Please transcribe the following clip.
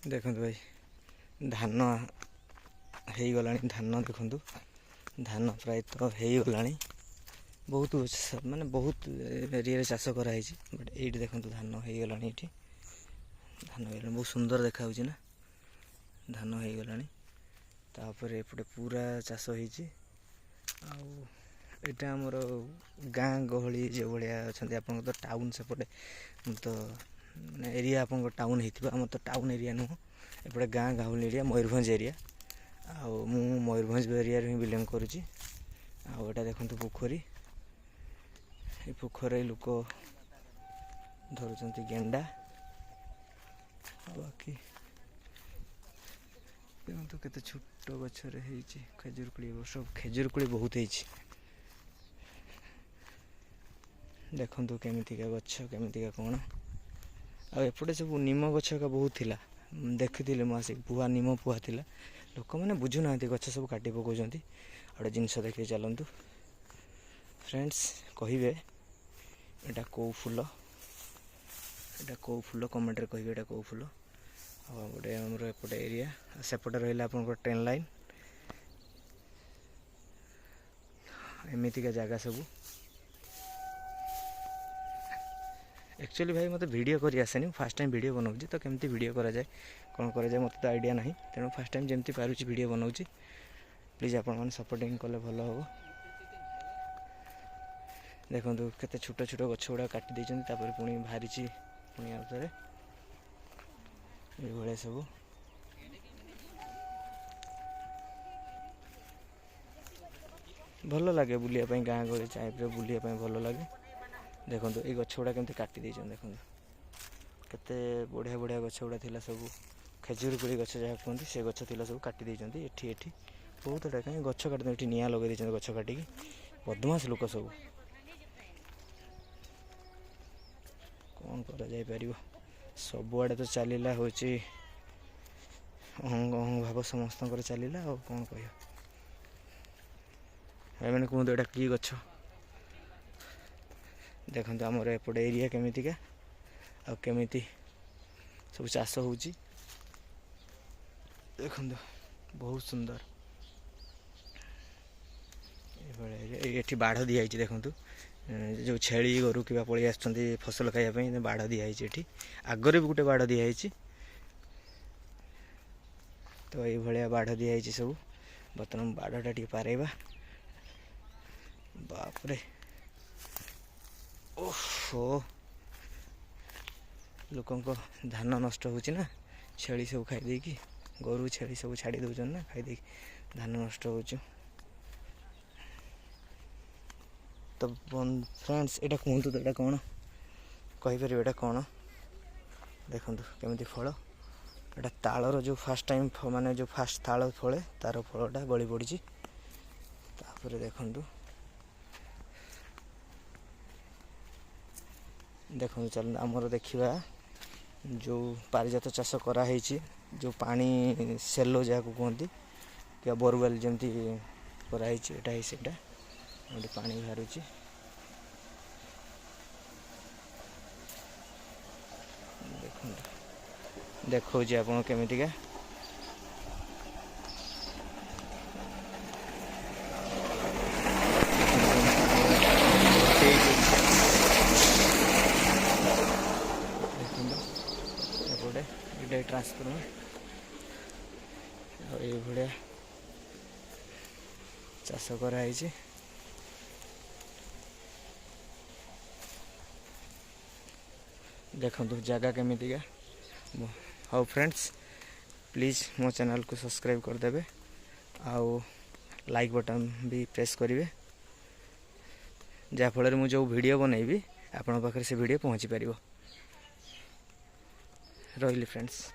देखो भाई धान हो गला धान देखु धान प्राय तो हो गला बहुत माने बहुत एरिया चाष कराई बट ये देखो धान हो गला धान हो बहुत सुंदर देखा ना धान हो गला तापर एपटे पूरा चाष होईची आटा आमर गाँ गहली जो भाया अच्छा आप तो टाउन सेपटे तो एरिया आप टाउन होता आम तो टाउन एरिया नुह एपटे गाँ गाँवली एरिया मयूरभंज एरिया मु मयूरभंज एरिया ही बिलंग करुँची आटा देखो पोखरी ये पोखर लोक धरुंच गेंडा बाकी देखो केते छोट गचर खेजूर कोड़ी वर्ष खेजूर कोड़ी बहुत देखु केमितिका गछ केमितिका कौन आएपटे सब निम गछ का बहुत थिला देखी मुझे पुआ निम पुआ थिला लोक मैंने बुझुना गछ सब काटी पकाउछन्ति गोटे जिनस देखिए चलतु फ्रेंड्स कहिबे एटा कौ फूल कमेंट रे कहिबे एटा कौ फूल गोटे आमर एपटे एरिया सेपटे रहा आप ट्रेन लाइन एमतीका जगह सब एक्चुअली भाई मत वीडियो कर आसेनी फास्ट टाइम वीडियो बनाऊँ तो केमती वीडियो करा जाए कौन करा जाए मत तो आइडिया ना तेणु फास्ट टाइम जमती पारुची वीडियो बनाऊँ प्लीज आपण मैंने सपोर्टिंग कले भल हम देखो केते छोट छोट गछ गुड़ा काटी देते पुणी बाहरी पुणी आउे ये सब भल लगे बुलायापी गाँ गली टाइप बुलायापी भल लगे देखो ये गछ गुड़ा केमती काटी देखो केते बढ़िया बढ़िया गछ गुड़ा थिला सब खेजूर कोड़ी गछ जहाँ कहते से गछ थिला सब काटी देते एठी बहुत एटा कहीं गछ काटी ये निआँ लगे देते गछ काटिकी बदमाश लोक सब कौन करा जाई परिबो सबुआड़े तो चलला हूँ अहंग अहंग भाव समस्त चलला और कौन कह मैंने कहते यहाँ कि गछ देखो आमर एपटे एरिया केमितिका आ केमिति सब चाष हो देखो बहुत सुंदर ये बाढ़ दिखाई देखु जो छेली गोरु कि पलि आस फसल खायापी बाढ़ दिखाई आगर भी गोटे बाढ़ दिखाई तो ये बाढ़ दिखाई सब बर्तमान बाढ़टा टी पारेबा बापरे ओहो लोकों धान नष्ट हो छेली सब खाई कि गोरु छेली सब छाड़ी दौन ना खाई धान नष्ट हो तो फ्रेंड्स यहाँ कहतु तो यहाँ कौन कहीपर यहाँ कौन देखु केमी फल यहाँ तालर जो फास्ट टाइम माने जो फास्ट ताल फले तार फलटा गली पड़ी तापर देखु देखो चल आमर देखा जो पारिजात चाष कराई जो पानी सेलो जहाँ कहते क्या बोरवेल जमती कराई सेटा गोटे पानी बाहर देखो आप केमितिका एपटे ट्रांसफॉर्मर ये भाया चाष कराई देखो जगह केमितिका हाँ फ्रेंड्स प्लीज़ मो चैनल को सब्सक्राइब करदे आउ लाइक बटन भी प्रेस करेंगे जहाँफल मुझे जो वीडियो बनैबी आपण पाखे से वीडियो पहुँची पार रही फ्रेंड्स।